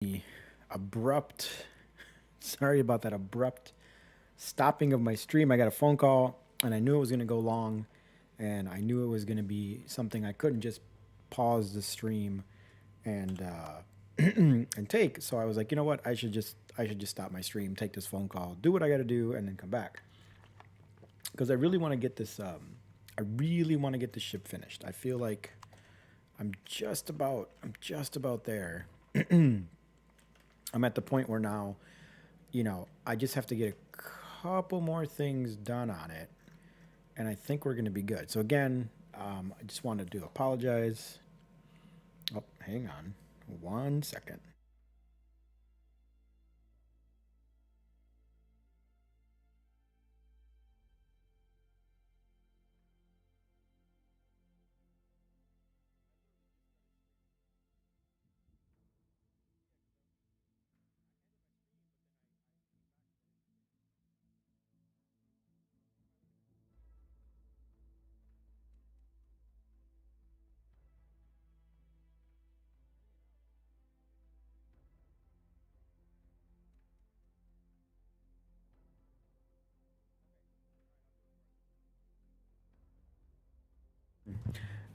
The abrupt, sorry about that abrupt stopping of my stream. I got a phone call and I knew it was going to go long and I knew it was going to be something I couldn't just pause the stream and and take. So I was like, you know what? I should just stop my stream, take this phone call, do what I got to do, and then come back because I really want to get this. I really want to get this ship finished. I feel like I'm just about there. I'm at the point where now, I just have to get a couple more things done on it, and I think we're going to be good. So again, I just wanted to apologize. Oh, hang on 1 second.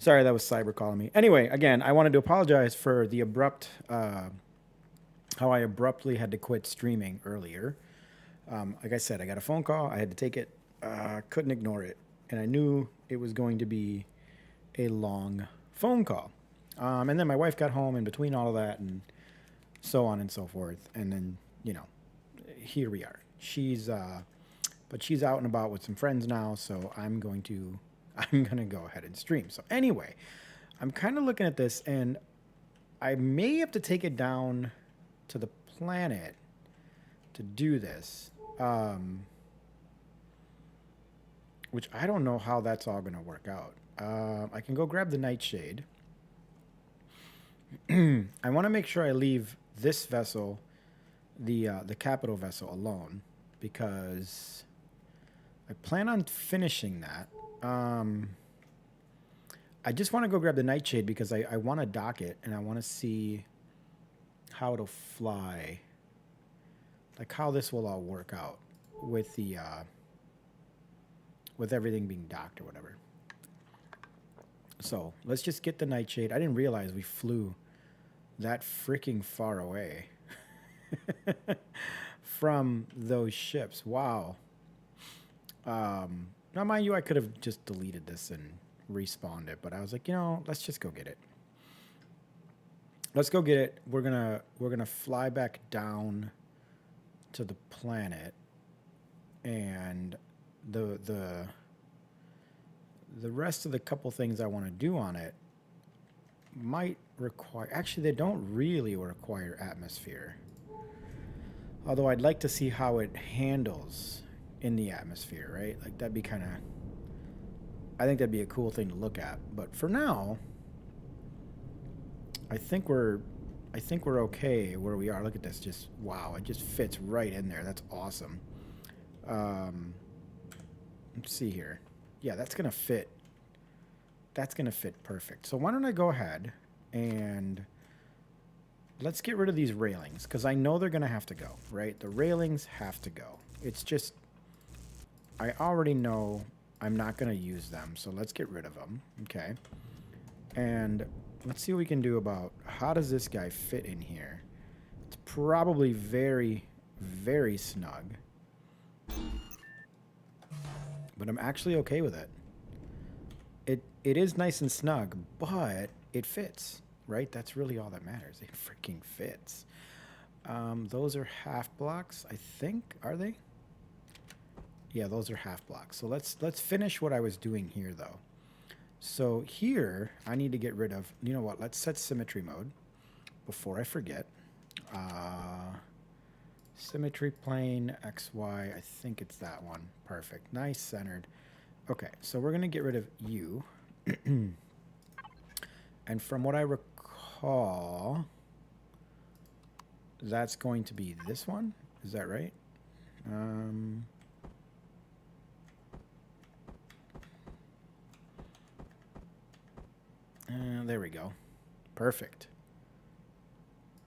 Sorry, that was Cyber calling me. Anyway, again, I wanted to apologize for the abrupt, how I abruptly had to quit streaming earlier. Like I said, I got a phone call. I had to take it. Couldn't ignore it, and I knew it was going to be a long phone call. And then my wife got home in between all of that, and so on and so forth. And then, here we are. But she's out and about with some friends now, so I'm gonna go ahead and stream. So anyway, I'm kind of looking at this, and I may have to take it down to the planet to do this, which I don't know how that's all gonna work out. I can go grab the nightshade. I want to make sure I leave this vessel, the capital vessel, alone because I plan on finishing that. I just want to go grab the nightshade because I want to dock it and I want to see how it'll fly, like how this will all work out with the with everything being docked or whatever. So let's just get the nightshade. I didn't realize we flew that freaking far away from those ships. Wow. Now, mind you, I could have just deleted this and respawned it, but I was like, let's just go get it. Let's go get it. We're gonna fly back down to the planet, and the rest of the couple things I want to do on it might require. Actually, they don't really require atmosphere. Although I'd like to see how it handles in the atmosphere, right? Like that'd be kind of. I think that'd be a cool thing to look at. But for now, I think we're okay where we are. Look at this. Just wow, it just fits right in there. That's awesome. Let's see here. Yeah, that's gonna fit. That's gonna fit perfect. So why don't I go ahead and let's get rid of these railings because I know they're gonna have to go, right? The railings have to go. It's just I already know I'm not gonna use them, so let's get rid of them. Okay. And let's see what we can do about how does this guy fit in here. It's probably very, very snug. But I'm actually okay with it. It is nice and snug, but it fits, right? That's really all that matters. It freaking fits. Those are half blocks, I think. Are they? Yeah, those are half blocks. So let's finish what I was doing here, though. So here, I need to get rid of. You know what? Let's set symmetry mode before I forget. Symmetry plane XY. I think it's that one. Perfect. Nice centered. Okay, so we're gonna get rid of you. And from what I recall, that's going to be this one. Is that right? There we go. Perfect.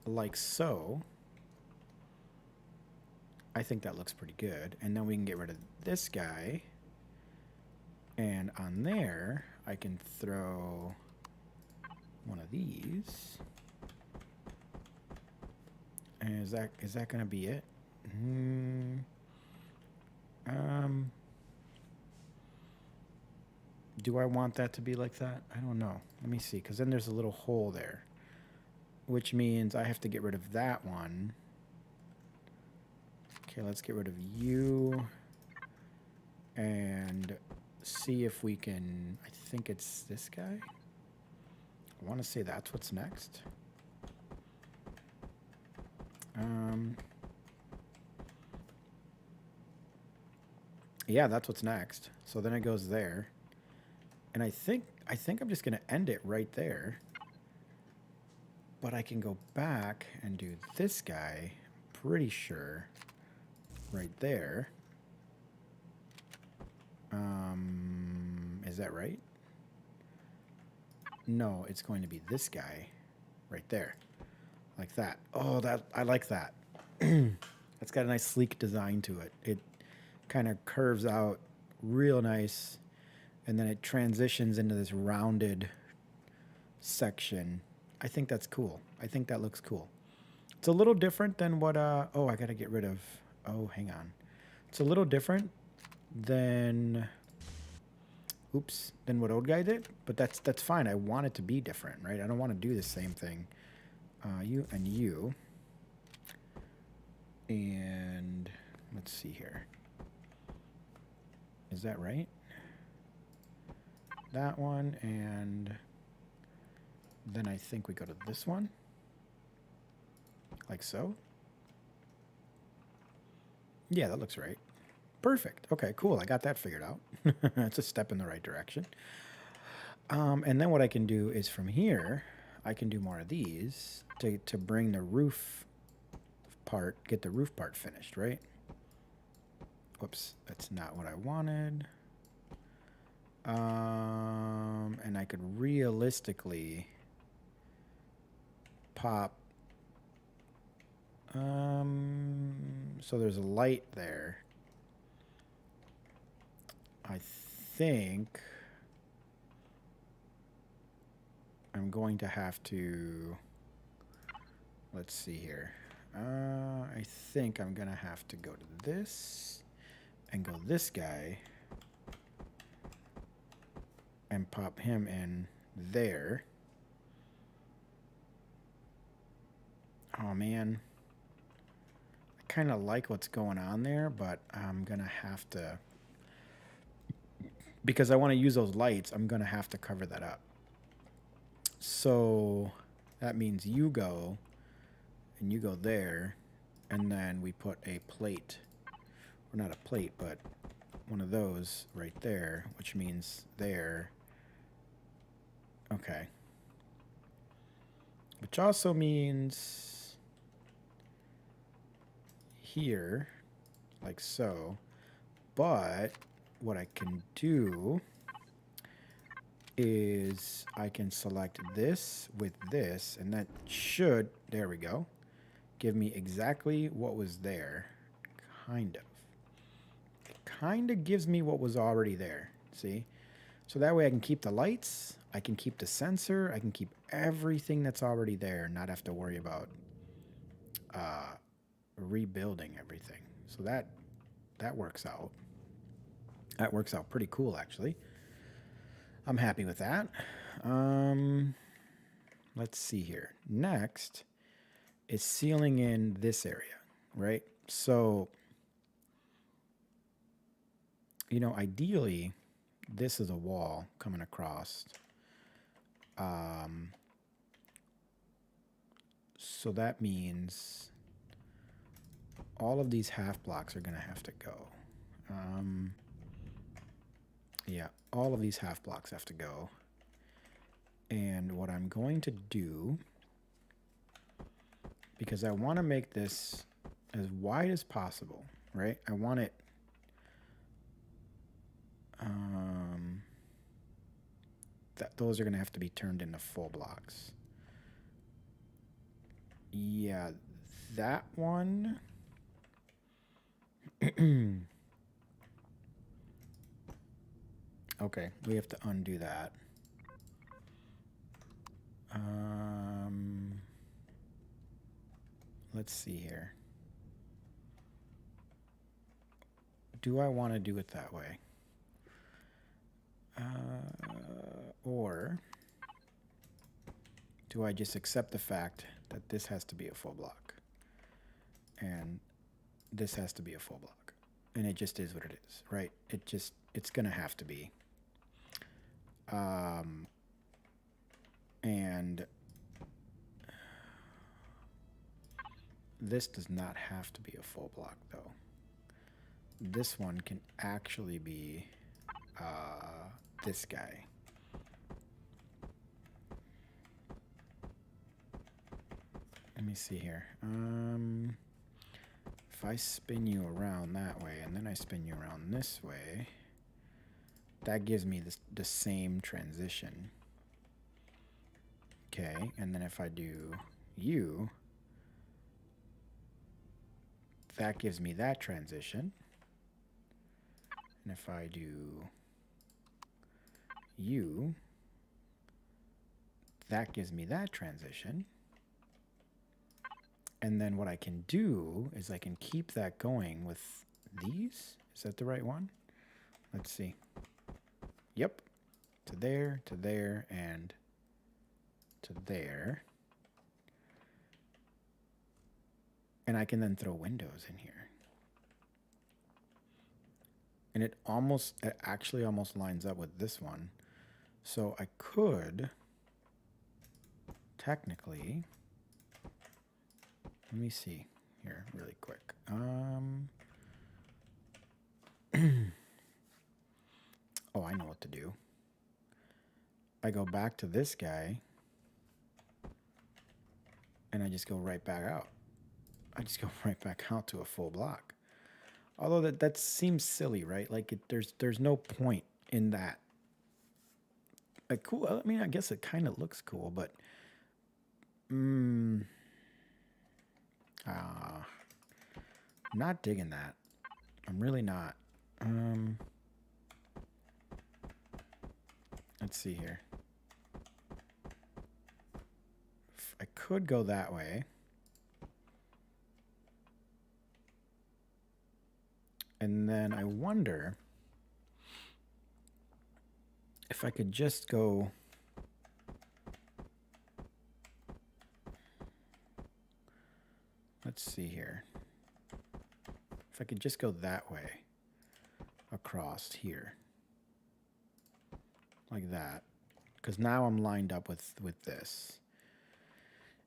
like so. I think that looks pretty good. And then we can get rid of this guy. And on there, I can throw one of these. And is that going to be it? Do I want that to be like that? I don't know. Let me see, because then there's a little hole there, which means I have to get rid of that one. Okay, let's get rid of you and see if we can, I think it's this guy. I want to say that's what's next. Yeah, that's what's next. So then it goes there. And I think I'm just going to end it right there. But I can go back and do this guy, pretty sure, right there. Is that right? No, it's going to be this guy right there. Like that. Oh, I like that. It's got a nice sleek design to it. It kind of curves out real nice, and then it transitions into this rounded section. I think that's cool. I think that looks cool. It's a little different than what, oh, I got to get rid of, oh, hang on. It's a little different than, oops, than what old guy did, but that's fine. I want it to be different, right? I don't want to do the same thing. You and you. And let's see here. Is that right? That one, and then I think we go to this one. Like so. Yeah, that looks right. Perfect. Okay, cool. I got that figured out. It's a step in the right direction. And then what I can do is from here, I can do more of these to bring the roof part, get the roof part finished, right? Whoops, that's not what I wanted. And I could realistically pop. So there's a light there. I think I'm going to have to, let's see here. I think I'm going to have to go to this and go this guy and pop him in there. Oh man, I kind of like what's going on there, but I'm going to have to, because I want to use those lights, I'm going to have to cover that up. So that means you go and you go there, and then we put a plate, or not a plate, but one of those right there, which means there. Okay. Which also means here, like so. But what I can do is I can select this with this, and that should, there we go, give me exactly what was there. Kind of. It kind of gives me what was already there. See? So that way I can keep the lights, I can keep the sensor, I can keep everything that's already there, not have to worry about rebuilding everything. So that works out. That works out pretty cool, actually. I'm happy with that. Let's see here. Next is sealing in this area, right? So, you know, ideally, this is a wall coming across. So that means all of these half blocks are going to have to go. Yeah, all of these half blocks have to go. And what I'm going to do, because I want to make this as wide as possible, right? I want it that those are going to have to be turned into full blocks. Yeah, that one. Okay, we have to undo that. Let's see here. Do I want to do it that way? Or do I just accept the fact that this has to be a full block and this has to be a full block, and it just is what it is, right? It's gonna have to be. And this does not have to be a full block though. This one can actually be this guy. Let me see here. If I spin you around that way and then I spin you around this way, that gives me the same transition. Okay, and then if I do you, that gives me that transition. And if I do you, that gives me that transition. And then what I can do is I can keep that going with these. Is that the right one? Let's see. Yep. To there, and to there. And I can then throw windows in here. And it actually almost lines up with this one. So I could technically, let me see here really quick. Oh, I know what to do. I go back to this guy and I just go right back out. I just go right back out to a full block. Although that seems silly, right? Like there's no point in that. Like cool. I mean, I guess it kind of looks cool, but not digging that. I'm really not. Let's see here. I could go that way. And then I wonder if I could just go. Let's see here. If I could just go that way across here. Like that. Because now I'm lined up with this.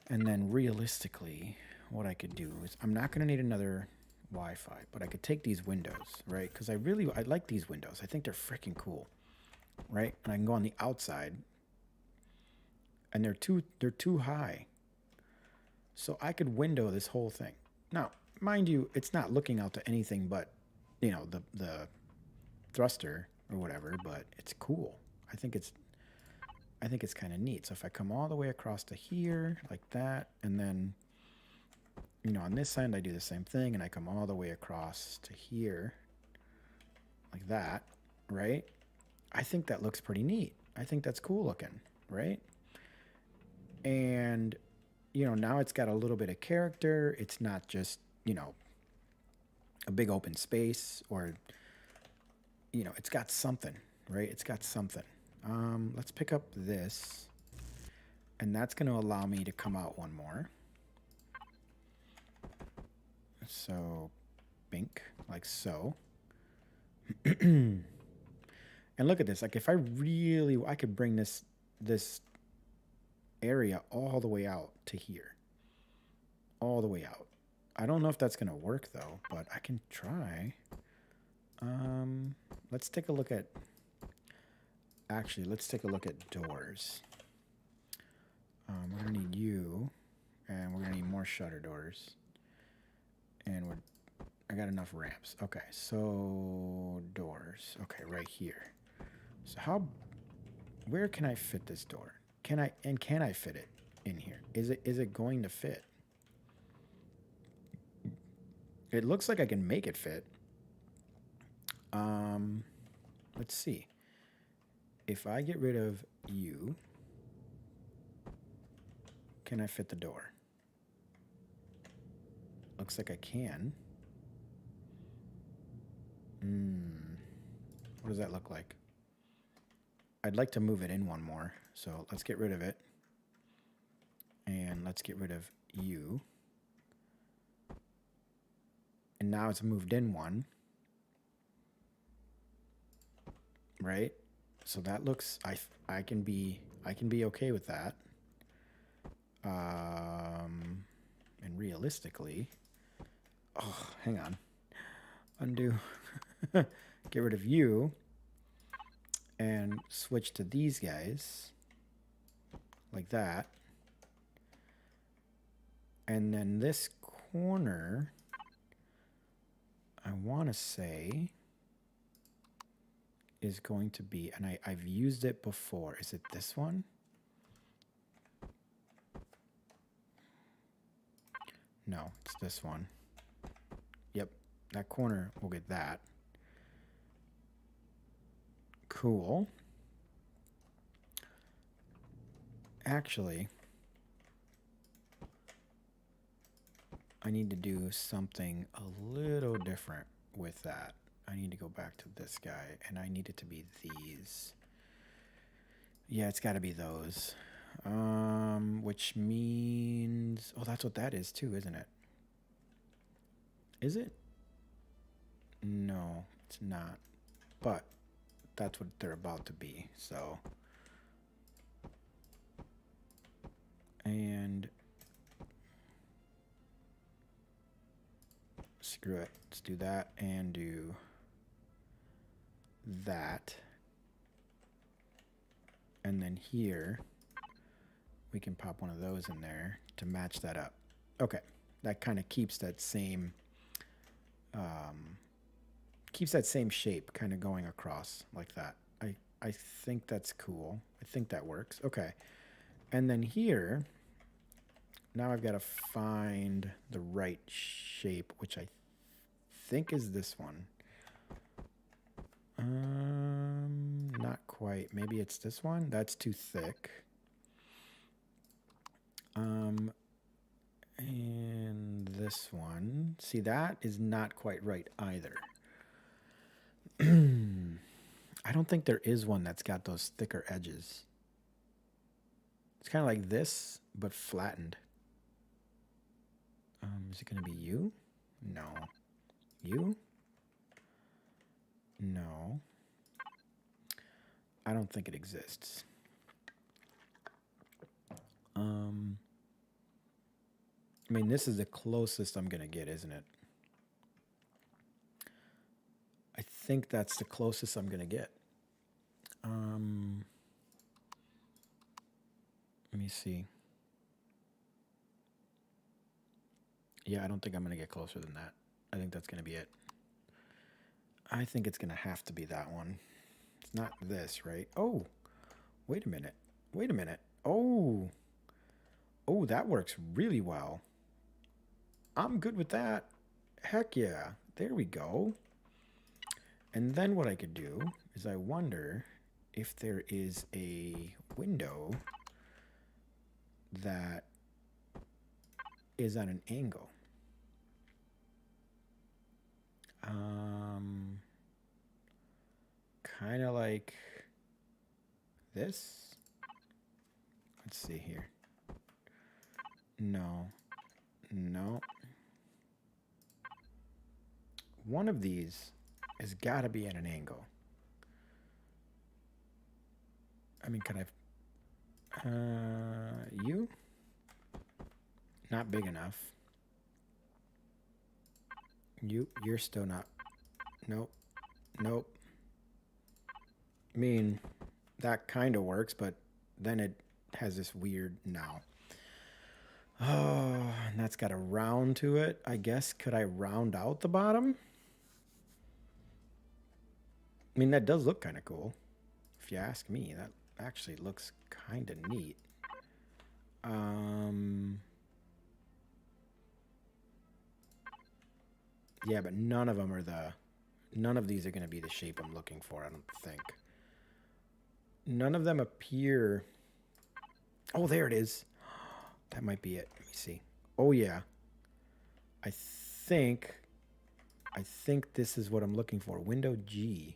And then realistically, what I could do is I'm not going to need another Wi-Fi, but I could take these windows, right? Because I like these windows. I think they're freaking cool, right? And I can go on the outside, and they're too high, so I could window this whole thing. Now, mind you, it's not looking out to anything but, you know, the thruster or whatever. But it's cool. I think it's kind of neat. So if I come all the way across to here like that, and then, you know, on this end I do the same thing, and I come all the way across to here like that, right? I think that looks pretty neat. I think that's cool looking, right? And, you know, now it's got a little bit of character. It's not just, you know, a big open space, or, you know, it's got something, right? It's got something. Let's pick up this, and that's going to allow me to come out one more. So, bink, like so. And look at this. Like, if I could bring this area all the way out to here. All the way out. I don't know if that's going to work, though, but I can try. Let's take a look at... Actually, let's take a look at doors. We're going to need you, and we're going to need more shutter doors. And I got enough ramps. Okay, so doors. Okay, right here. So where can I fit this door? Can I fit it in here? Is it going to fit? It looks like I can make it fit. Let's see. If I get rid of you, can I fit the door? Looks like I can. What does that look like? I'd like to move it in one more. So let's get rid of it. And let's get rid of you. And now it's moved in one. Right? So that looks, I can be okay with that. And realistically, oh, hang on. Undo. Get rid of you. And switch to these guys. Like that. And then this corner, I want to say, is going to be, and I've used it before. Is it this one? No, it's this one. Yep, that corner, we'll get that. Cool. Actually, I need to do something a little different with that. I need to go back to this guy, and I need it to be these. Yeah, it's got to be those. Which means... Oh, that's what that is too, isn't it? Is it? No, it's not. But that's what they're about to be, so... And... Screw it. Let's do that and do... that. And then here... we can pop one of those in there to match that up. Okay, that kind of keeps that same shape kind of going across like that. I think that's cool. I think that works. Okay, and then here, now I've got to find the right shape, which I think is this one. Not quite. Maybe it's this one. That's too thick. And this one, see, that is not quite right either. I don't think there is one that's got those thicker edges. It's kind of like this, but flattened. Is it going to be you? No. You? No. I don't think it exists. I mean, this is the closest I'm going to get, isn't it? I think that's the closest I'm going to get. Let me see. Yeah, I don't think I'm going to get closer than that. I think that's going to be it. I think it's going to have to be that one. It's not this, right? Oh, wait a minute. Wait a minute. Oh, that works really well. I'm good with that. Heck yeah. There we go. And then what I could do is I wonder if there is a window that is at an angle. Kind of like this. Let's see here. No. One of these has got to be at an angle. I mean, could I... you? Not big enough. You're still not... Nope. I mean, that kind of works, but then it has this weird... No. Oh, and that's got a round to it. I guess, could I round out the bottom? I mean, that does look kind of cool. If you ask me, that actually looks kind of neat. Yeah, but none of them are none of these are going to be the shape I'm looking for, I don't think. None of them appear. Oh, there it is. That might be it. Let me see. Oh, yeah. I think this is what I'm looking for. Window G.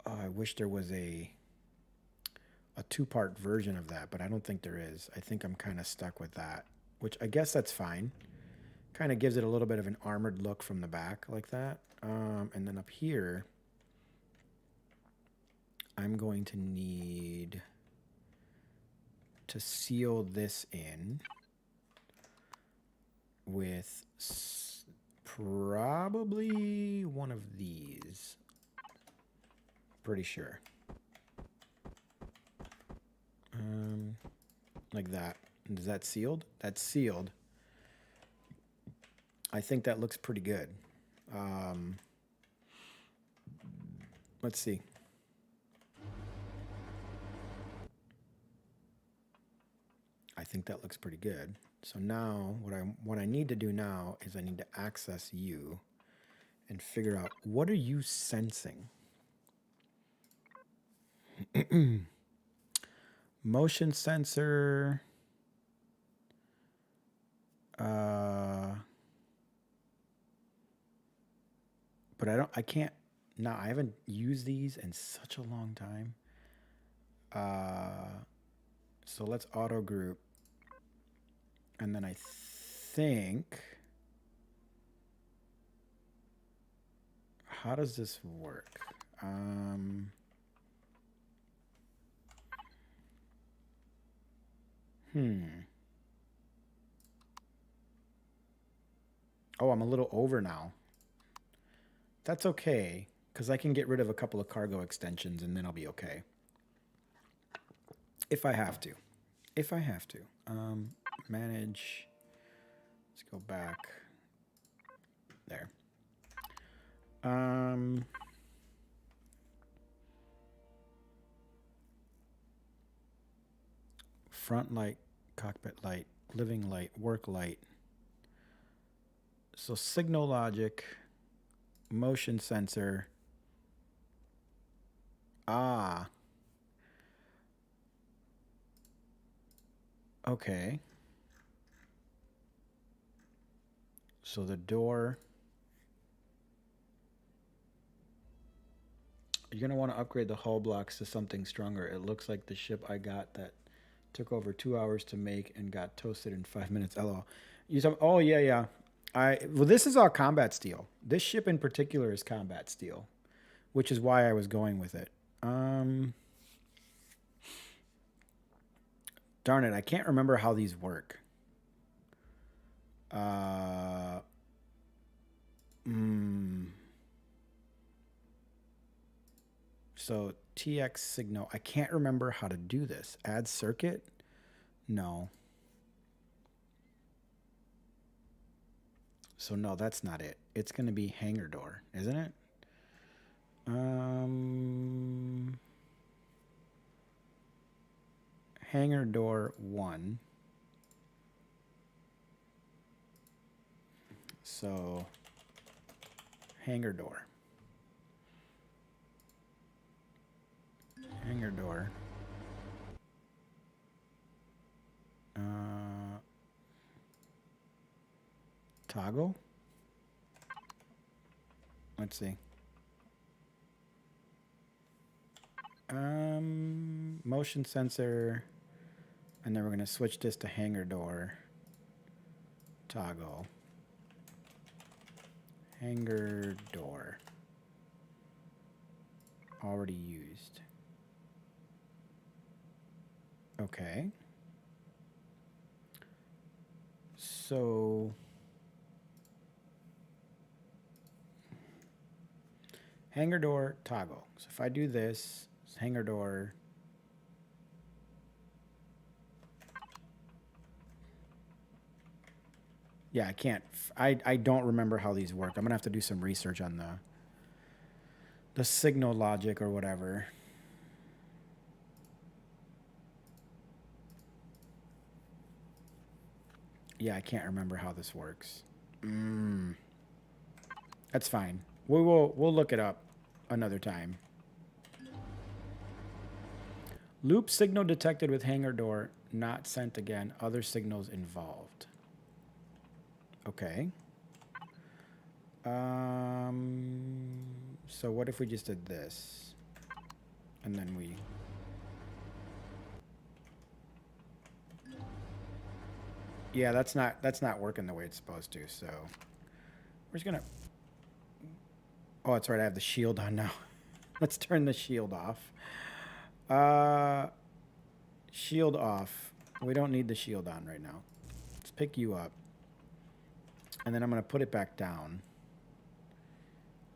Oh, I wish there was a two-part version of that, but I don't think there is. I think I'm kind of stuck with that, which I guess that's fine. Kind of gives it a little bit of an armored look from the back like that. And then up here, I'm going to need to seal this in with probably one of these. Pretty sure. Like that. Is that sealed? That's sealed. I think that looks pretty good. Let's see. I think that looks pretty good. So now what I need to do now is I need to access you and figure out, what are you sensing? Motion sensor. But I can't, no, I haven't used these in such a long time. So let's auto group. And then I think, how does this work? Oh, I'm a little over now. That's okay, because I can get rid of a couple of cargo extensions and then I'll be okay. If I have to. If I have to. Manage. Let's go back. There. Front light, cockpit light, living light, work light. So signal logic, motion sensor. Ah. Okay. So the door. You're going to want to upgrade the hull blocks to something stronger. It looks like the ship I got that took over 2 hours to make and got toasted in 5 minutes. LOL. Oh, yeah. Well, this is all combat steel. This ship in particular is combat steel, which is why I was going with it. Darn it, I can't remember how these work. So TX signal. I can't remember how to do this. Add circuit? No. So no, that's not it. It's going to be hangar door, isn't it? Hangar door 1. So hangar door. Hangar door. Toggle. Let's see. Motion sensor. And then we're going to switch this to hangar door. Toggle. Hangar door. Already used. Okay. So hangar door toggle. So if I do this, hangar door. Yeah, I can't. I don't remember how these work. I'm gonna have to do some research on the signal logic or whatever. Yeah, I can't remember how this works. That's fine. We'll look it up another time. Loop signal detected with hangar door not sent again. Other signals involved. Okay. So what if we just did this? And then we... Yeah, that's not working the way it's supposed to, so... We're just gonna... Oh, that's right, I have the shield on now. Let's turn the shield off. Shield off. We don't need the shield on right now. Let's pick you up. And then I'm going to put it back down.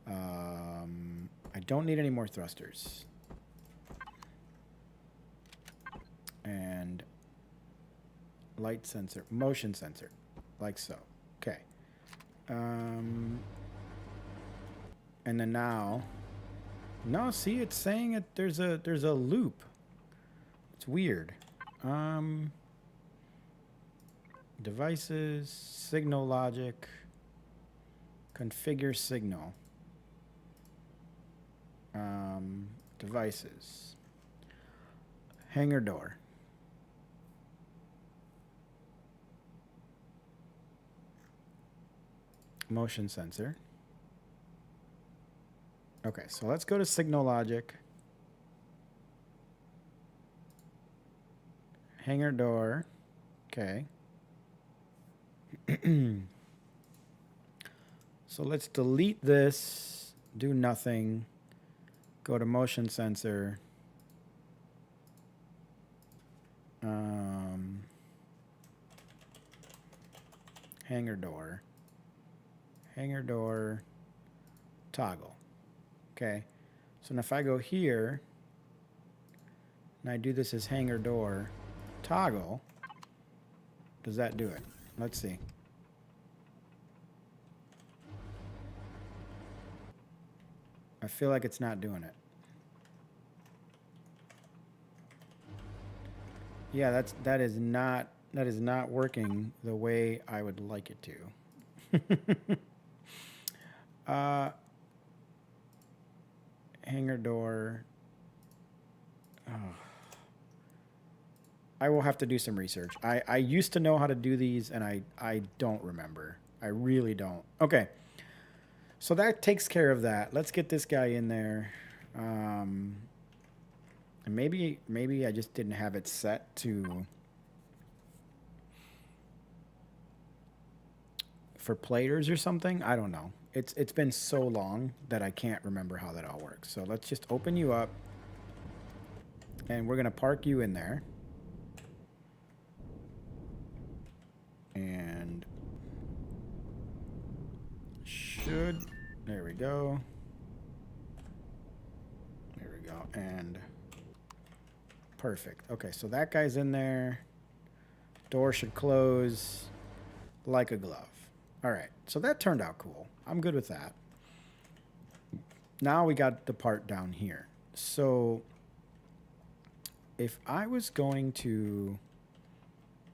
I don't need any more thrusters. And light sensor, motion sensor, like so. Okay. And then now, no, see, it's saying it. There's a loop. It's weird. Devices, signal logic, configure signal. Devices, hangar door. Motion sensor. Okay, so let's go to signal logic. Hangar door. Okay. So let's delete this. Do nothing. Go to motion sensor. Hangar door. Hangar door. Toggle. Okay. So if I go here and I do this as hangar door toggle, does that do it? Let's see. I feel like it's not doing it. Yeah, that is not working the way I would like it to. Hangar door. Oh. I will have to do some research. I used to know how to do these, and I don't remember. I really don't. Okay. So that takes care of that. Let's get this guy in there. And maybe I just didn't have it set to... for players or something. I don't know. It's been so long that I can't remember how that all works. So let's just open you up. And we're going to park you in there. And should, there we go. There we go. And perfect. Okay, so that guy's in there. Door should close like a glove. All right, so that turned out cool. I'm good with that. Now we got the part down here. So if I was going to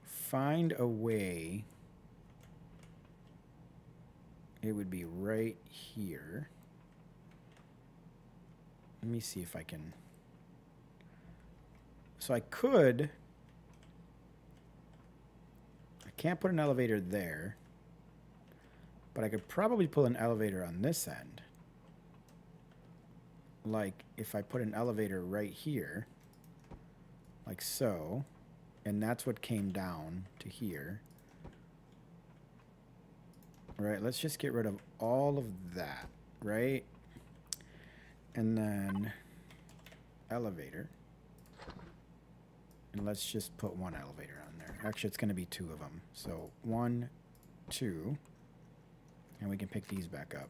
find a way, it would be right here. Let me see if I can. So I could. I can't put an elevator there, but I could probably put an elevator on this end. Like if I put an elevator right here, like so. And that's what came down to here. Right, let's just get rid of all of that, right? And then elevator. And let's just put one elevator on there. Actually, it's going to be two of them. So 1, 2. And we can pick these back up.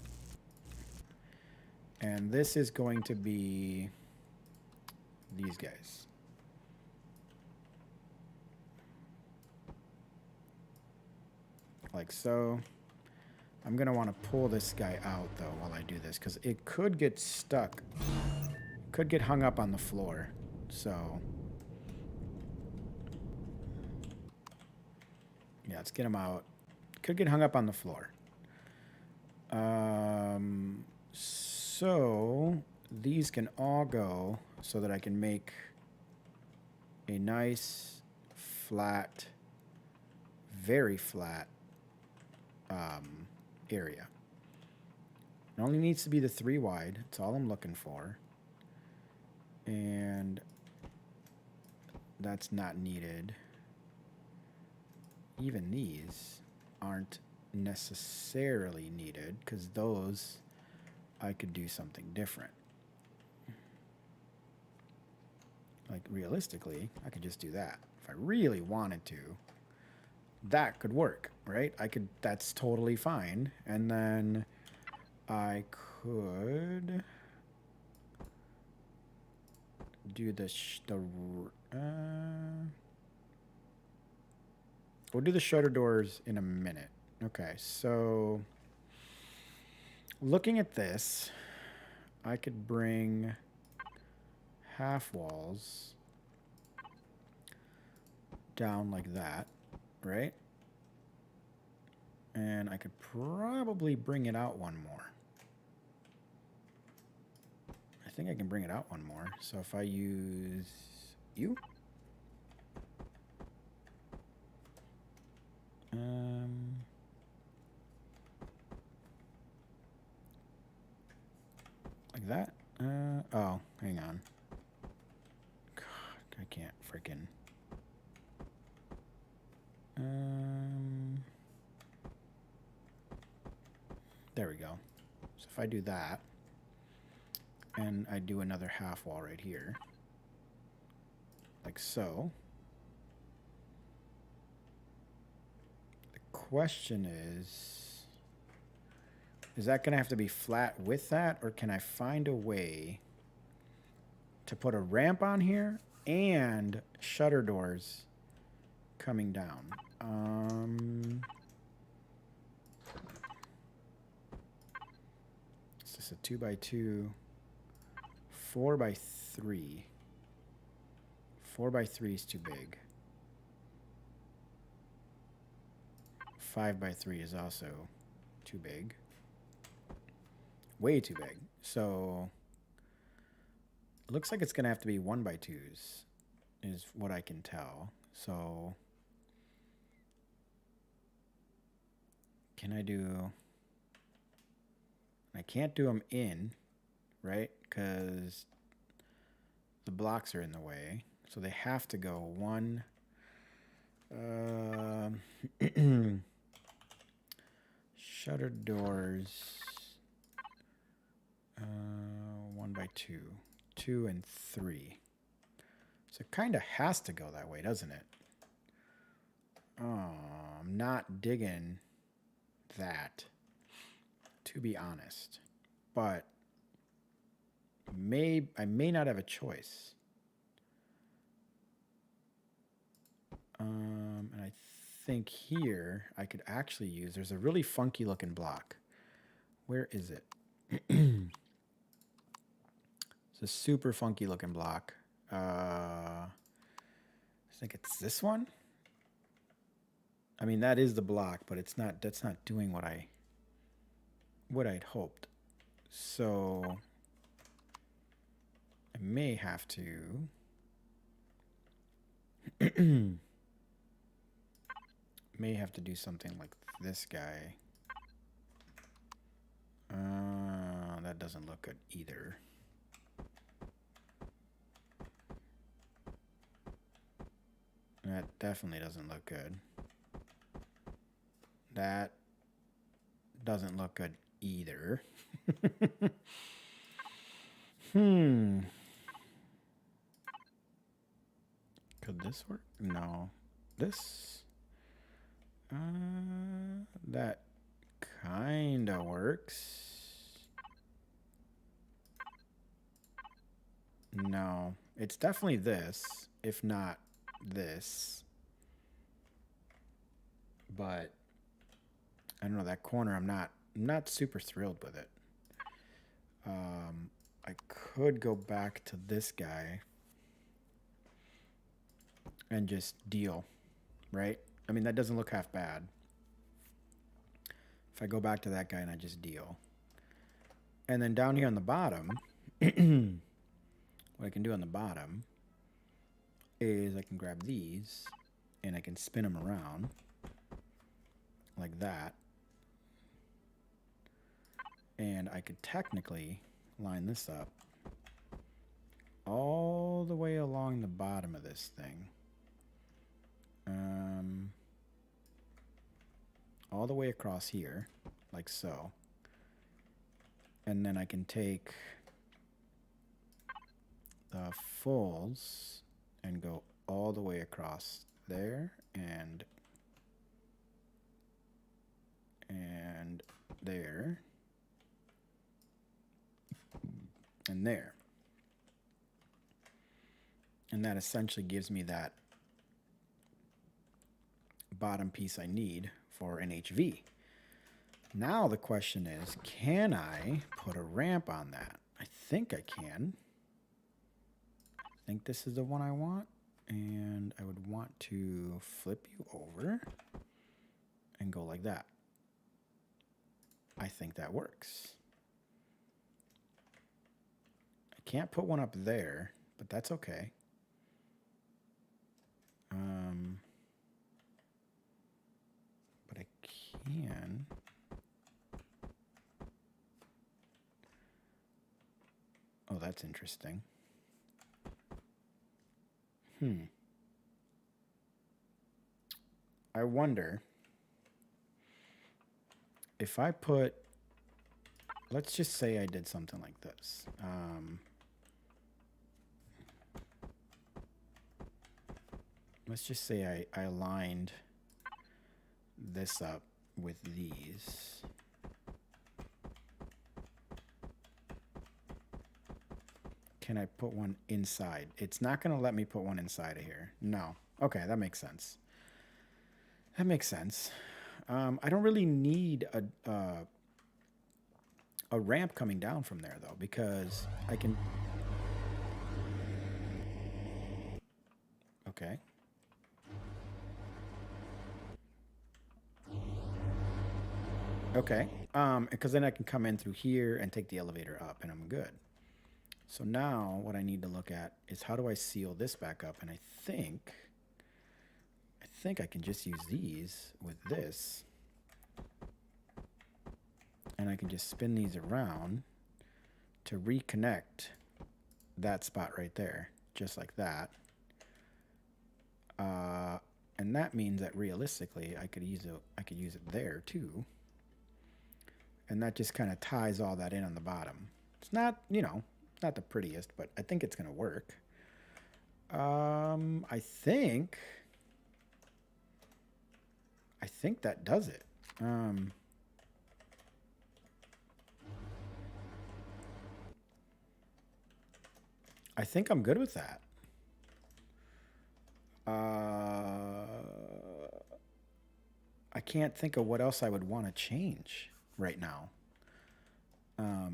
And this is going to be these guys. Like so. I'm going to want to pull this guy out, though, while I do this, because it could get stuck. Could get hung up on the floor. So, yeah, let's get him out. Could get hung up on the floor. So these can all go so that I can make a nice flat, very flat area. It only needs to be the 3 wide. That's all I'm looking for. And that's not needed. Even these aren't necessarily needed because those I could do something different. Like realistically, I could just do that. If I really wanted to, that could work, right? That's totally fine. And then I could do we'll do the shutter doors in a minute. Okay, so looking at this, I could bring half walls down like that, right? And I could probably bring it out one more. I think I can bring it out one more. So if I use you, like that. Oh, hang on. God, I can't freaking. There we go. So if I do that, and I do another half wall right here, like so. The question is that going to have to be flat with that, or can I find a way to put a ramp on here and shutter doors coming down? Is this a 2x2? 4x3. 4x3 is too big. 5x3 is also too big. Way too big. So it looks like it's going to have to be 1x2s is what I can tell. So can I do... I can't do them in, right? Because the blocks are in the way. So they have to go one... shutter doors... 1x2. 2 and 3. So it kind of has to go that way, doesn't it? I'm not digging that, to be honest. But I may not have a choice. And I think here I could actually use... There's a really funky looking block. Where is it? It's a super funky looking block. I think it's this one. I mean, that is the block, but it's not. That's not doing what I'd hoped. So I may have to. May have to do something like this guy. That doesn't look good either. That definitely doesn't look good. That doesn't look good either. Could this work? No. This? That kinda works. No. It's definitely this, if not this. But I don't know, that corner I'm not super thrilled with it. I could go back to this guy and just deal, right? I mean, that doesn't look half bad. If I go back to that guy and I just deal. And then down here on the bottom, what I can do on the bottom is I can grab these and I can spin them around like that. And I could technically line this up all the way along the bottom of this thing. All the way across here, like so. And then I can take the folds and go all the way across there and there and there. And that essentially gives me that bottom piece I need for an HV. Now the question is, can I put a ramp on that? I think I can. I think this is the one I want. And I would want to flip you over and go like that. I think that works. I can't put one up there, but that's okay. But I can. Oh, that's interesting. I wonder if I put, let's just say I did something like this. Let's just say I aligned this up with these. Can I put one inside? It's not going to let me put one inside of here. No. Okay, that makes sense. That makes sense. I don't really need a ramp coming down from there, though, because I can... Okay. Okay. Because then I can come in through here and take the elevator up, and I'm good. So now what I need to look at is how do I seal this back up? And I think I can just use these with this. And I can just spin these around to reconnect that spot right there, just like that. And that means that realistically I could use it there too. And that just kind of ties all that in on the bottom. It's not, you know, not the prettiest, but I think it's going to work. I think that does it. I think I'm good with that. I can't think of what else I would want to change right now.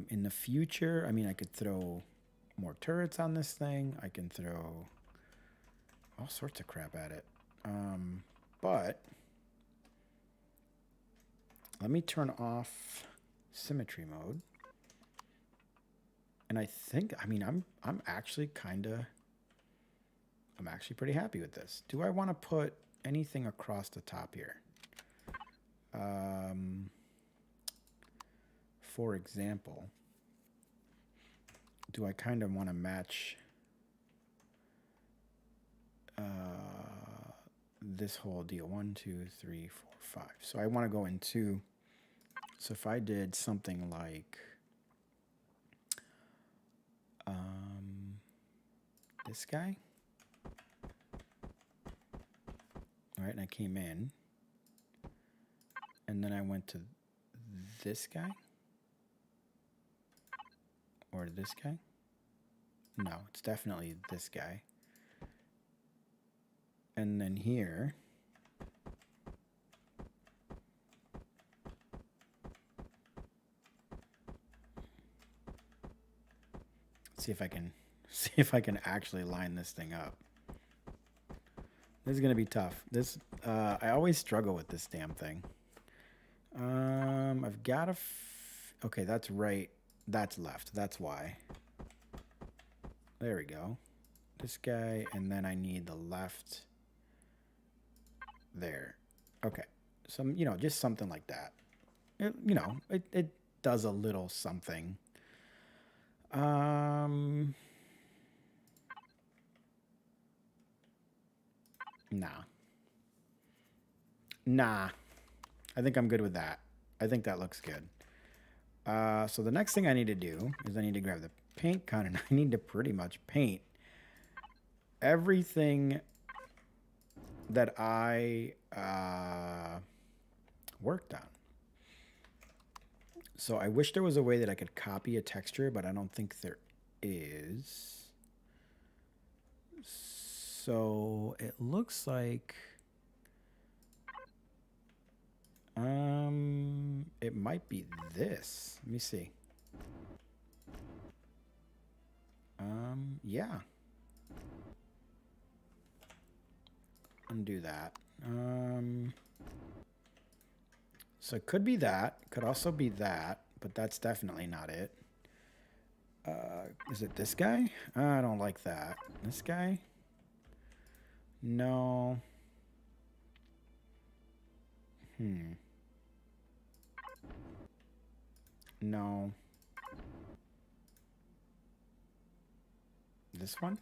In the future, I mean, I could throw more turrets on this thing. I can throw all sorts of crap at it. But let me turn off symmetry mode. And I think, I mean, I'm actually pretty happy with this. Do I want to put anything across the top here? For example, do I kind of want to match this whole deal? 1, 2, 3, 4, 5. So I want to go into, so if I did something like this guy, all right, and I came in, and then I went to this guy, or this guy. No, it's definitely this guy. And then here, let's see if I can actually line this thing up. This is gonna be tough. This I always struggle with this damn thing. I've got a... Okay, that's right. That's left. That's why. There we go. This guy, and then I need the left there. Okay. Some, you know, just something like that. It, you know, it does a little something. Nah. Nah. I think I'm good with that. I think that looks good. So the next thing I need to do is I need to grab the paint gun, and I need to pretty much paint everything that I worked on. So I wish there was a way that I could copy a texture, but I don't think there is. So it looks like it might be this. Let me see. Yeah. Undo that. So it could be that. It could also be that, but that's definitely not it. Is it this guy? I don't like that. This guy? No. No. This one?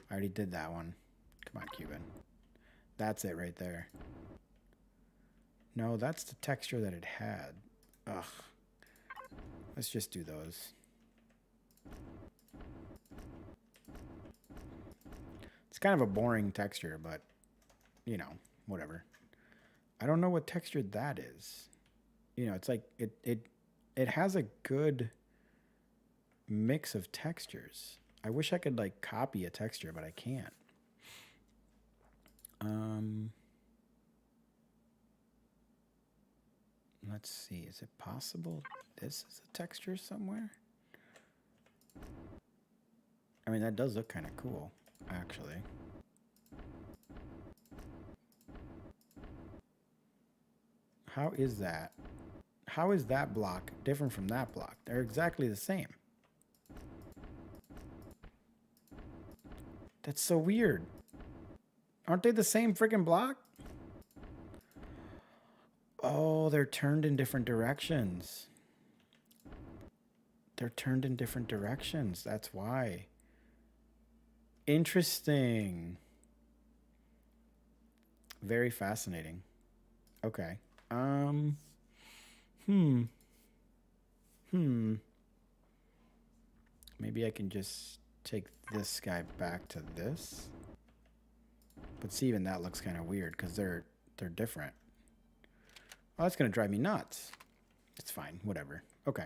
I already did that one. Come on, Cuban. That's it right there. No, that's the texture that it had. Ugh. Let's just do those. It's kind of a boring texture, but, you know, whatever. I don't know what texture that is. You know, it's like it has a good mix of textures. I wish I could like copy a texture, but I can't. Let's see. Is it possible this is a texture somewhere? I mean, that does look kind of cool, actually. How is that? How is that block different from that block? They're exactly the same. That's so weird. Aren't they the same freaking block? Oh, they're turned in different directions. They're turned in different directions. That's why. Interesting. Very fascinating. Okay. Maybe I can just take this guy back to this. But see, even that looks kind of weird because they're different. Oh, that's going to drive me nuts. It's fine. Whatever. Okay.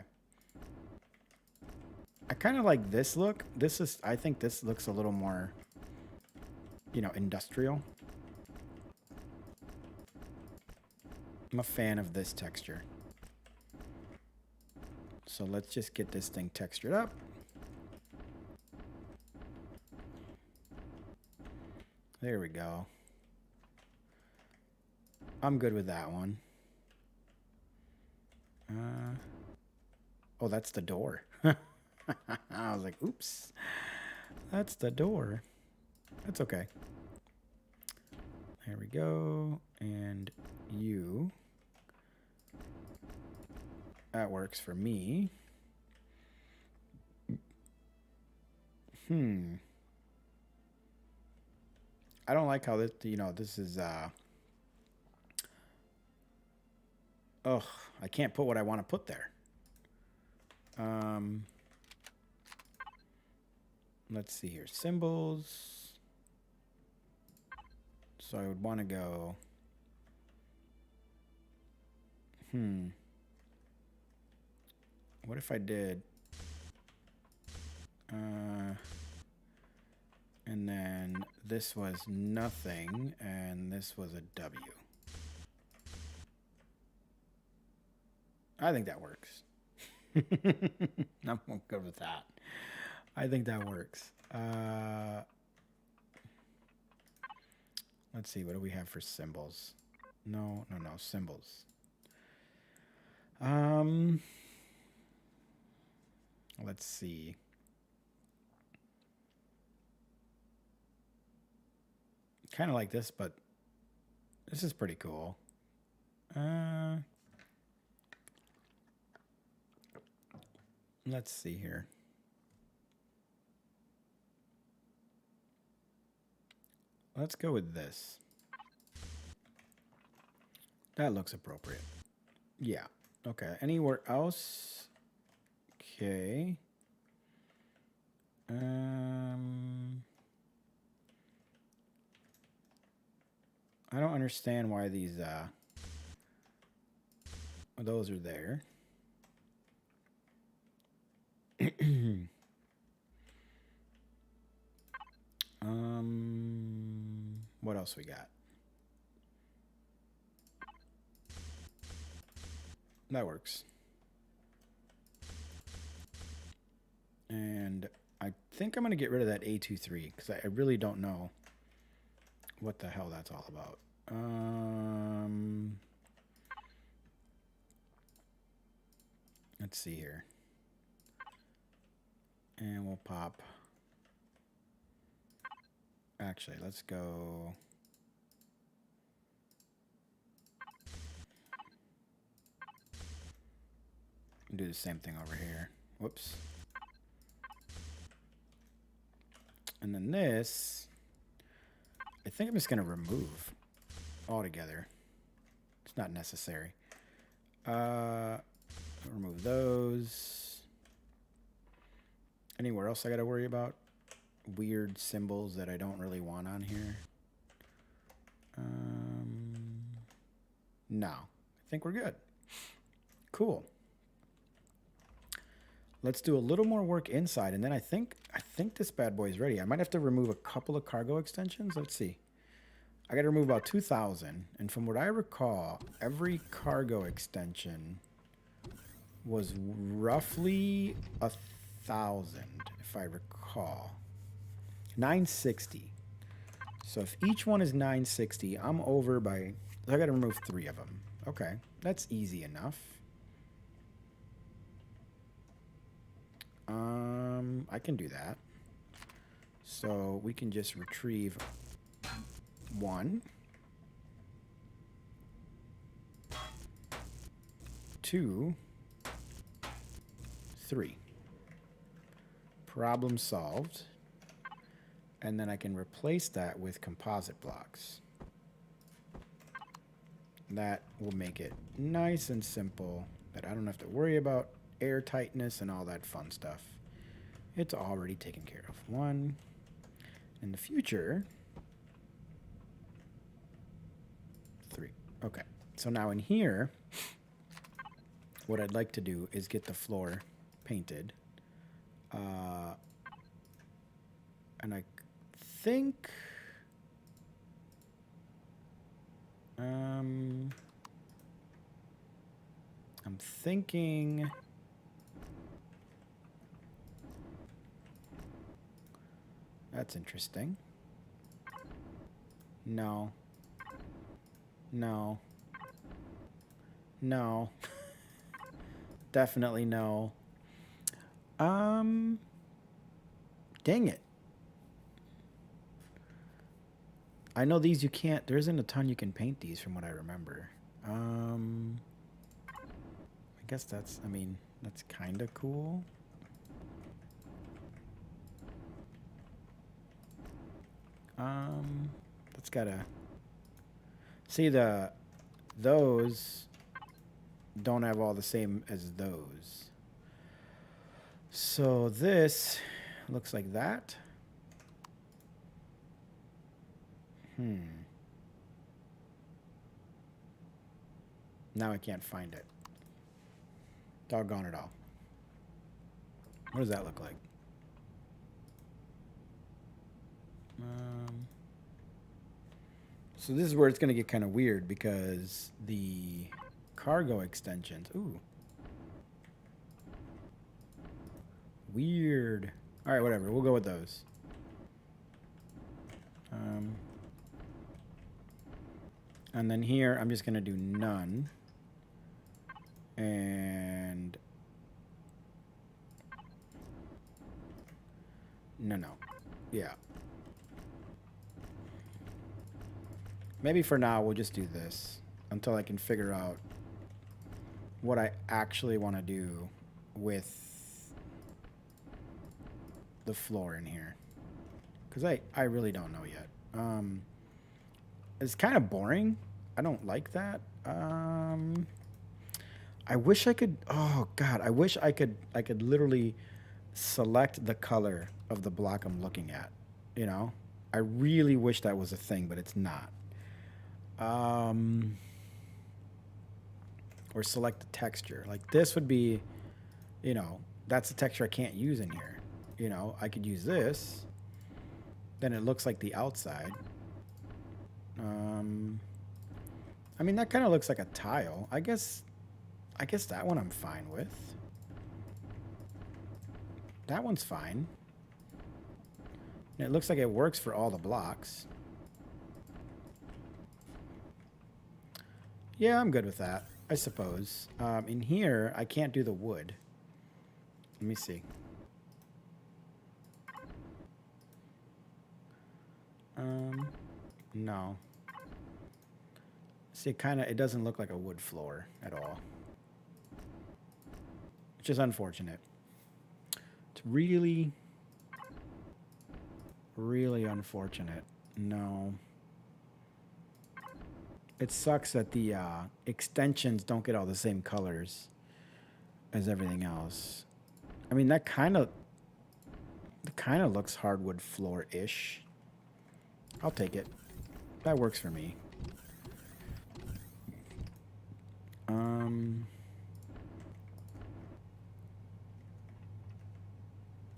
I kind of like this look. I think this looks a little more, you know, industrial. I'm a fan of this texture. So let's just get this thing textured up. There we go. I'm good with that one. Oh, that's the door. I was like, oops. That's the door. That's okay. There we go. And you. That works for me. I don't like how this, you know, this is, ugh, I can't put what I want to put there. Let's see here. Symbols. So I would want to go, what if I did, and then this was nothing, and this was a W. I think that works. I'm good with that. I think that works. Let's see. What do we have for symbols? No, symbols. Let's see. Kind of like this, but this is pretty cool. Let's see here. Let's go with this. That looks appropriate. Yeah. Okay. Anywhere else? Okay. I don't understand why these those are there. What else we got? That works. And I think I'm going to get rid of that A23 because I really don't know what the hell that's all about. Let's see here. And we'll pop. Actually, let's go. Do the same thing over here. Whoops. And then this, I think I'm just going to remove altogether. It's not necessary. Remove those. Anywhere else I got to worry about? Weird symbols that I don't really want on here. No. I think we're good. Cool. Let's do a little more work inside, and then I think this bad boy is ready. I might have to remove a couple of cargo extensions. Let's see. I got to remove about 2,000, and from what I recall, every cargo extension was roughly 1,000, if I recall. 960. So if each one is 960, I'm over by. I got to remove 3 of them. Okay, that's easy enough. I can do that. So we can just retrieve 1, 2, 3. Problem solved. And then I can replace that with composite blocks. That will make it nice and simple, that I don't have to worry about air tightness and all that fun stuff. It's already taken care of. 1. In the future, 3. Okay. So now in here, what I'd like to do is get the floor painted. And I think I'm thinking that's interesting. No. No. No. Definitely no. Dang it. I know these you can't, there isn't a ton you can paint these from what I remember. I guess that's, I mean, that's kind of cool. That's gotta, see those don't have all the same as those. So this looks like that. Now I can't find it. Doggone it all. What does that look like? So this is where it's going to get kind of weird because the cargo extensions. Ooh. Weird. All right, whatever. We'll go with those. And then here, I'm just going to do none. And No. Yeah. Maybe for now we'll just do this until I can figure out what I actually want to do with the floor in here. Because I really don't know yet. It's kind of boring. I don't like that. I wish I could. Oh God, I wish I could literally select the color of the block I'm looking at. You know, I really wish that was a thing, but it's not. Or select the texture. Like this would be, you know, that's the texture I can't use in here. You know, I could use this. Then it looks like the outside. I mean, that kind of looks like a tile. I guess that one I'm fine with. That one's fine. And it looks like it works for all the blocks. Yeah, I'm good with that, I suppose. In here, I can't do the wood. Let me see. No. See, it doesn't look like a wood floor at all. Which is unfortunate. It's really, really unfortunate. No. It sucks that the extensions don't get all the same colors as everything else. I mean, that kind of looks hardwood floor-ish. I'll take it. That works for me.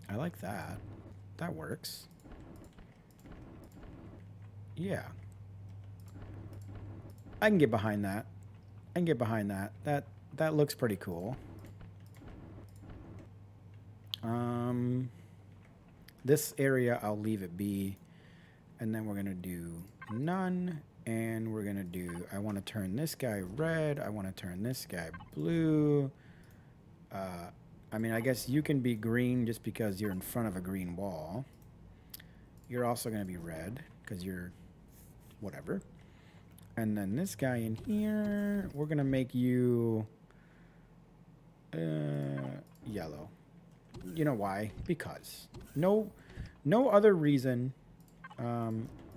I like that. That works. Yeah. I can get behind that. I can get behind that. That looks pretty cool. This area, I'll leave it be. And then we're going to do none. And we're going to do, I want to turn this guy red. I want to turn this guy blue. I mean, I guess you can be green just because you're in front of a green wall. You're also going to be red because you're whatever. And then this guy in here, we're going to make you yellow. You know why? Because. No other reason.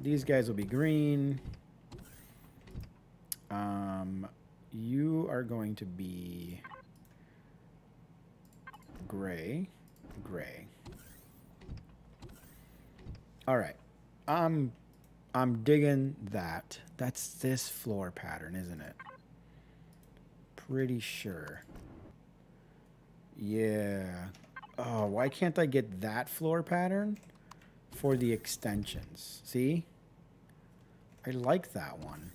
These guys will be green. You are going to be gray. All right. I'm digging that. That's this floor pattern, isn't it? Pretty sure. Yeah. Oh, why can't I get that floor pattern for the extensions? See? I like that one.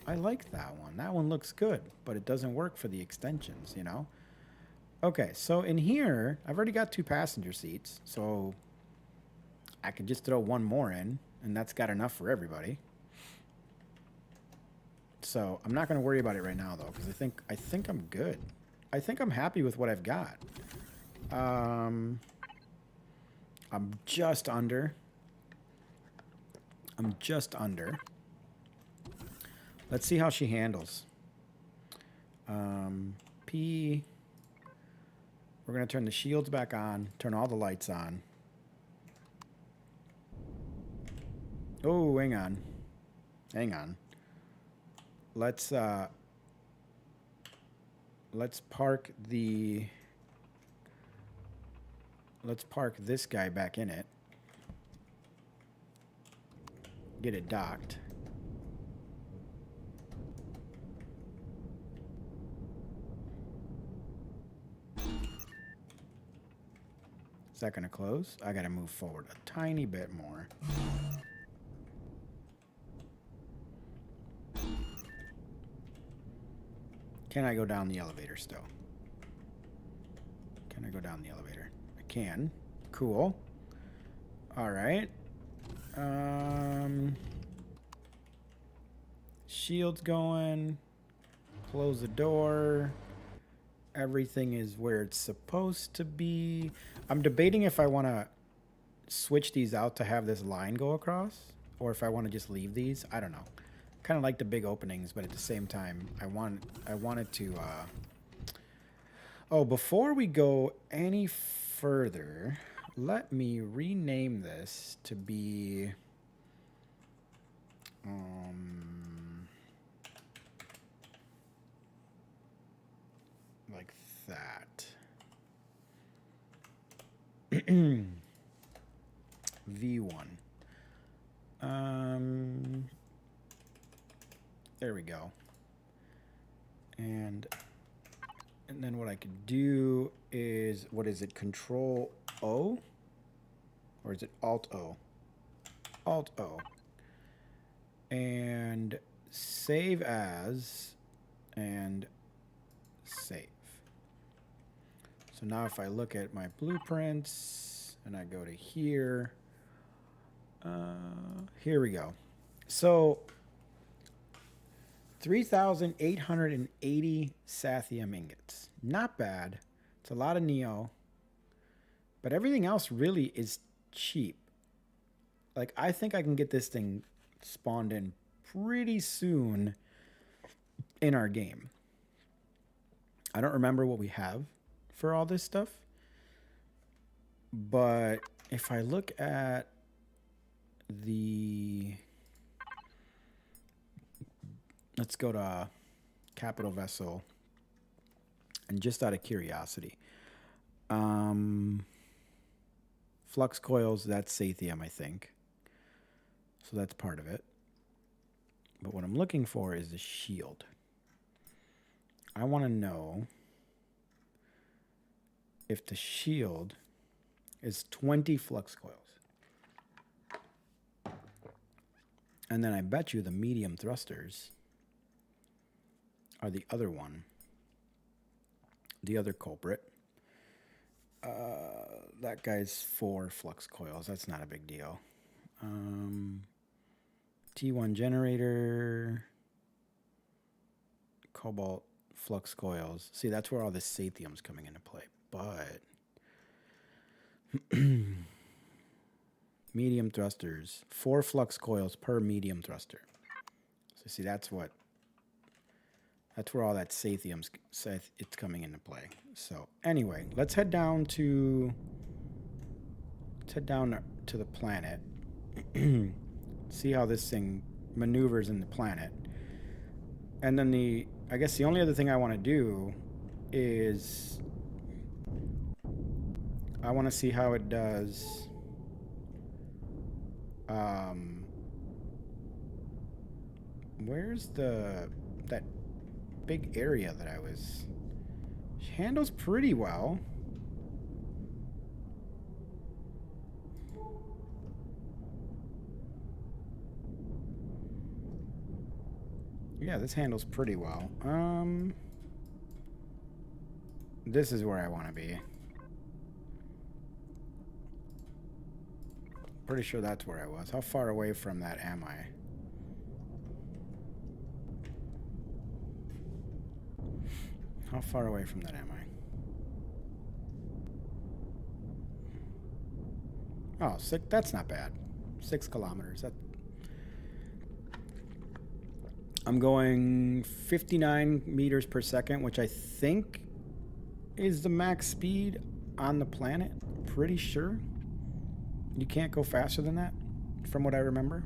I like that one. That one looks good, but it doesn't work for the extensions, you know? Okay, so in here, I've already got 2 passenger seats, so I can just throw one more in, and that's got enough for everybody. So I'm not going to worry about it right now, though, because I think I'm good. I think I'm happy with what I've got. I'm just under. Let's see how she handles. P. We're going to turn the shields back on, turn all the lights on. Oh, hang on. Let's park this guy back in it. Get it docked. Is that going to close? I got to move forward a tiny bit more. Can I go down the elevator still? Can I go down the elevator? I can. Cool. All right. Shields going. Close the door. Everything is where it's supposed to be. I'm debating if I want to switch these out to have this line go across, or if I want to just leave these. I don't know. Kind of like the big openings, but at the same time, I wanted to. Oh, before we go any further, let me rename this to be. Like that. V1. There we go. And then what I could do is, what is it? Control O? Or is it Alt O? Alt O. And save as, and save. So now if I look at my blueprints and I go to here, here we go. So 3,880 Sathium ingots. Not bad. It's a lot of Neo. But everything else really is cheap. Like, I think I can get this thing spawned in pretty soon in our game. I don't remember what we have for all this stuff. But if I look at the... Let's go to Capital Vessel. And just out of curiosity. Flux coils, that's Sathium, I think. So that's part of it. But what I'm looking for is the shield. I want to know if the shield is 20 flux coils. And then I bet you the medium thrusters are the other one. The other culprit. That guy's 4 flux coils. That's not a big deal. T1 generator. Cobalt flux coils. See, that's where all this Sathium's coming into play. But medium thrusters. 4 flux coils per medium thruster. So see, that's where all that Sathium's it's coming into play. So anyway, let's head down to the planet. See how this thing maneuvers in the planet. And then I guess the only other thing I want to do is I want to see how it does where's that big area that I was... She handles pretty well. Yeah, this handles pretty well. This is where I want to be. Pretty sure that's where I was. How far away from that am I? How far away from that am I? Oh, that's not bad. 6 kilometers. I'm going 59 meters per second, which I think is the max speed on the planet. Pretty sure. You can't go faster than that, from what I remember.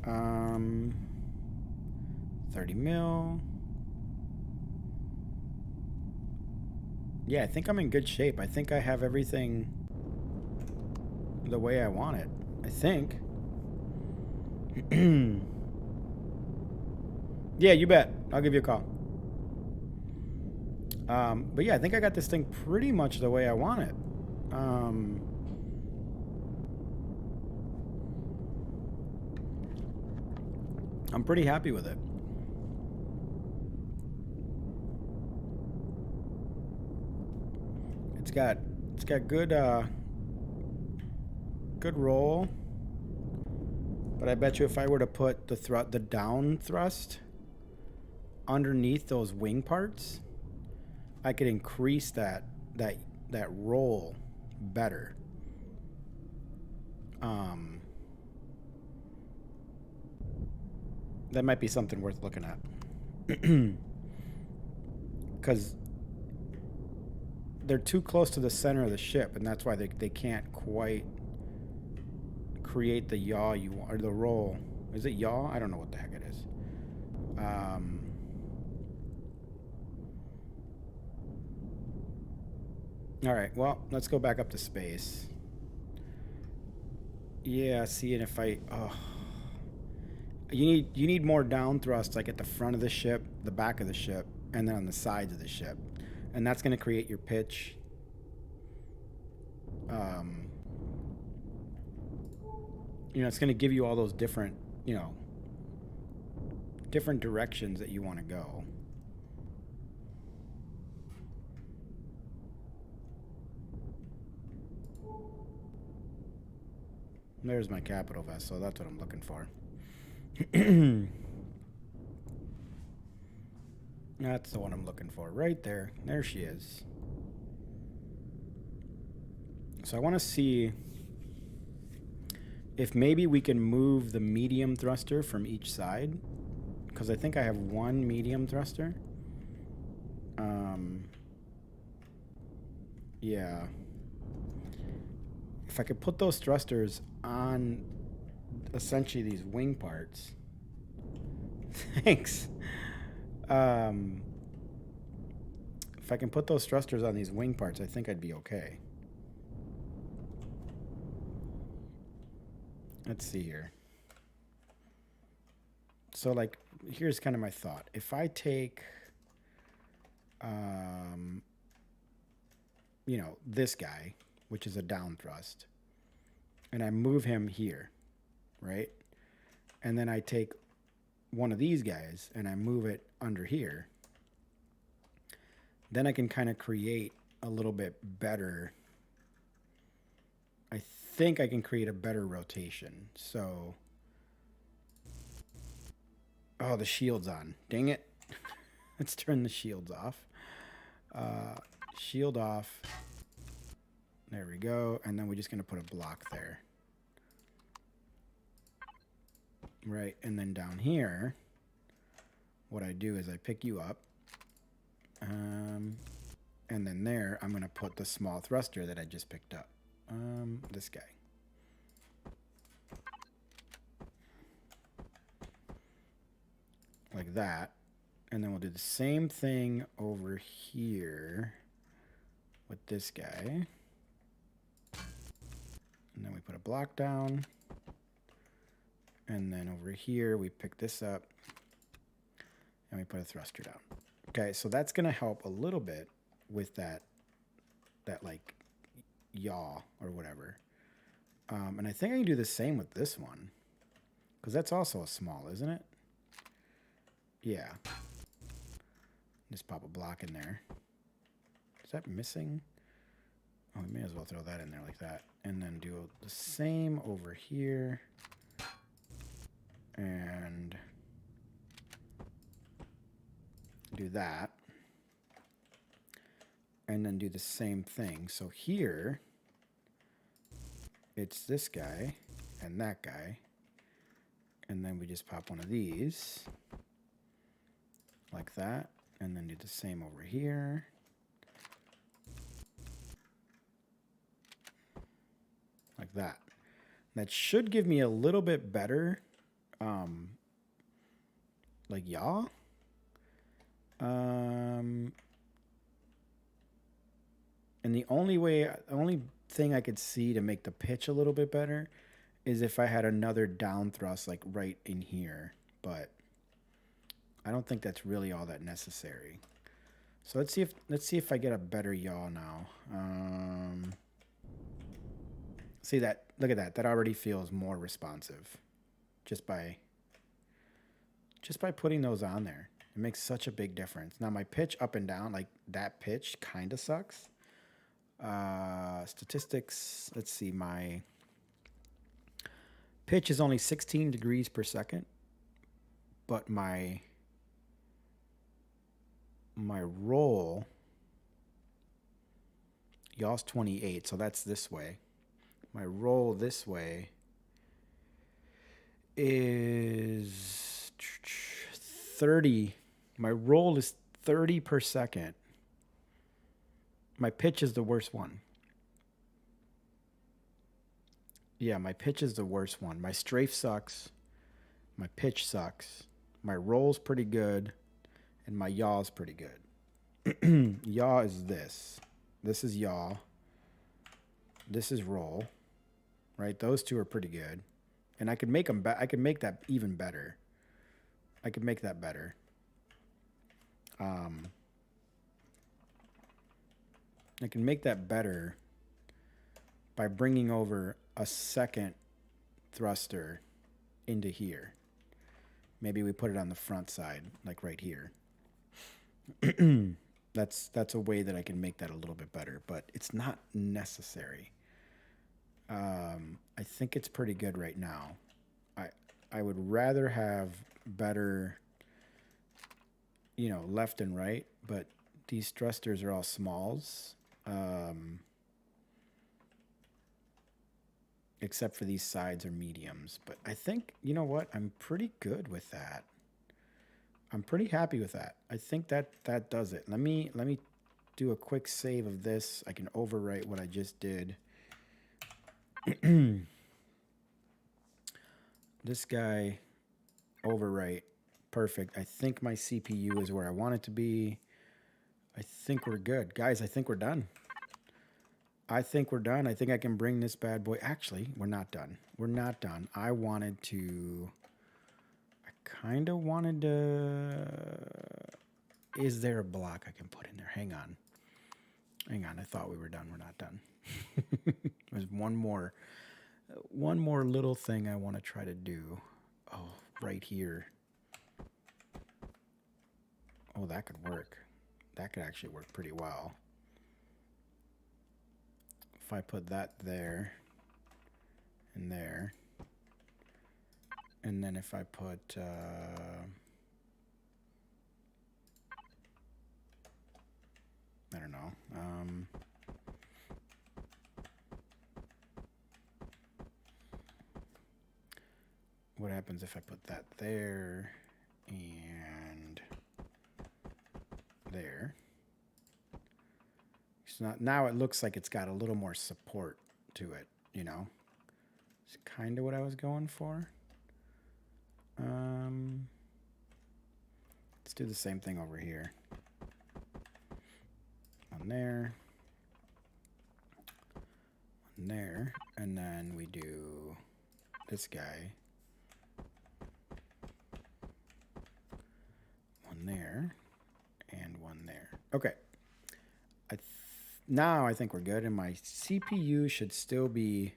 30 mil. Yeah, I think I'm in good shape. I think I have everything the way I want it. I think. Yeah, you bet. I'll give you a call. But yeah, I think I got this thing pretty much the way I want it. I'm pretty happy with it. It's got good good roll. But I bet you if I were to put the down thrust underneath those wing parts, I could increase that roll better. That might be something worth looking at. Because they're too close to the center of the ship, and that's why they can't quite create the yaw you want, or the roll. Is it yaw? I don't know what the heck it is. All right, well, let's go back up to space. Yeah, see, and if I... Oh. You need more down thrust, like at the front of the ship, the back of the ship, and then on the sides of the ship. And that's going to create your pitch. You know, it's going to give you all those different, you know, different directions that you want to go. There's my capital vessel. That's what I'm looking for. That's the one I'm looking for. Right there. There she is. So I want to see if maybe we can move the medium thruster from each side. Because I think I have one medium thruster. Yeah. If I could put those thrusters on essentially these wing parts. Thanks. If I can put those thrusters on these wing parts, I think I'd be okay. Let's see here. So, like, here's kind of my thought. If I take, you know, this guy, which is a down thrust, and I move him here, right? And then I take one of these guys and I move it under here, then I can kind of create a little bit better. I think I can create a better rotation. So, oh, the shield's on. Dang it. Let's turn the shields off. Shield off. There we go. And then we're just going to put a block there. Right. And then down here, what I do is I pick you up. And then there, I'm going to put the small thruster that I just picked up. This guy. Like that. And then we'll do the same thing over here with this guy. And then we put a block down. And then over here, we pick this up. And we put a thruster down. Okay, so that's going to help a little bit with that like, yaw or whatever. And I think I can do the same with this one. Because that's also a small, isn't it? Yeah. Just pop a block in there. Is that missing? Oh, we may as well throw that in there like that. And then do the same over here. And do that. And then do the same thing. So here, it's this guy and that guy. And then we just pop one of these. Like that. And then do the same over here. Like that. That should give me a little bit better, like yaw. And the only thing I could see to make the pitch a little bit better is if I had another down thrust like right in here. But I don't think that's really all that necessary. So let's see if I get a better yaw now. See that? Look at that. That already feels more responsive, just by putting those on there. It makes such a big difference. Now my pitch up and down, like that pitch, kind of sucks. Statistics. Let's see. My pitch is only 16 degrees per second, but my roll, Yaw's 28, so that's this way. My roll this way is 30. My roll is 30 per second. My pitch is the worst one. Yeah, my pitch is the worst one. My strafe sucks. My pitch sucks. My roll's pretty good. And my yaw's pretty good. Yaw is this. This is yaw. This is roll. Right? Those two are pretty good. And I could make them I could make that even better. I could make that better. I can make that better by bringing over a second thruster into here. Maybe we put it on the front side, like right here. That's a way that I can make that a little bit better, but it's not necessary. I think it's pretty good right now. I would rather have better, left and right, but these thrusters are all smalls. Except for these sides are mediums. But I think, you know what? I'm pretty good with that. I'm pretty happy with that. I think that does it. Let me do a quick save of this. I can overwrite what I just did. This guy, overwrite. Perfect. I think my CPU is where I want it to be. I think we're good. Guys, I think we're done. I think we're done. I think I can bring this bad boy. Actually, we're not done. We're not done. I kind of wanted to... Is there a block I can put in there? Hang on. I thought we were done. We're not done. There's one more little thing I want to try to do. Oh, right here. Oh, that could work. That could actually work pretty well. If I put that there and there, and then if I put I don't know, what happens if I put that there and there? Now it looks like it's got a little more support to it, It's kind of what I was going for. Let's do the same thing over here. One there. One there. And then we do this guy. One there. And one there. Okay. Now I think we're good, and my CPU should still be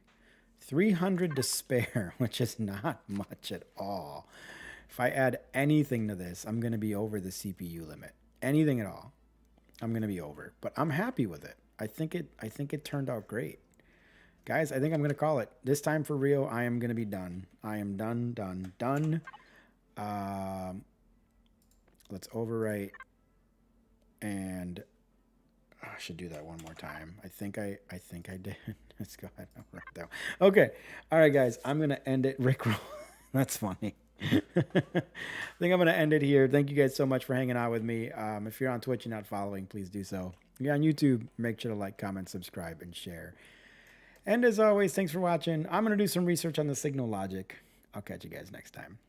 300 to spare, which is not much at all. If I add anything to this, I'm going to be over the CPU limit. Anything at all, I'm going to be over. But I'm happy with it. I think it turned out great. Guys, I think I'm going to call it. This time for real, I am going to be done. I am done. Let's overwrite, and I should do that one more time. I think I did. Let's go ahead and write that one. Okay. All right, guys. I'm going to end it. Rickroll. That's funny. I think I'm going to end it here. Thank you guys so much for hanging out with me. If you're on Twitch and not following, please do so. If you're on YouTube, make sure to like, comment, subscribe, and share. And as always, thanks for watching. I'm going to do some research on the signal logic. I'll catch you guys next time.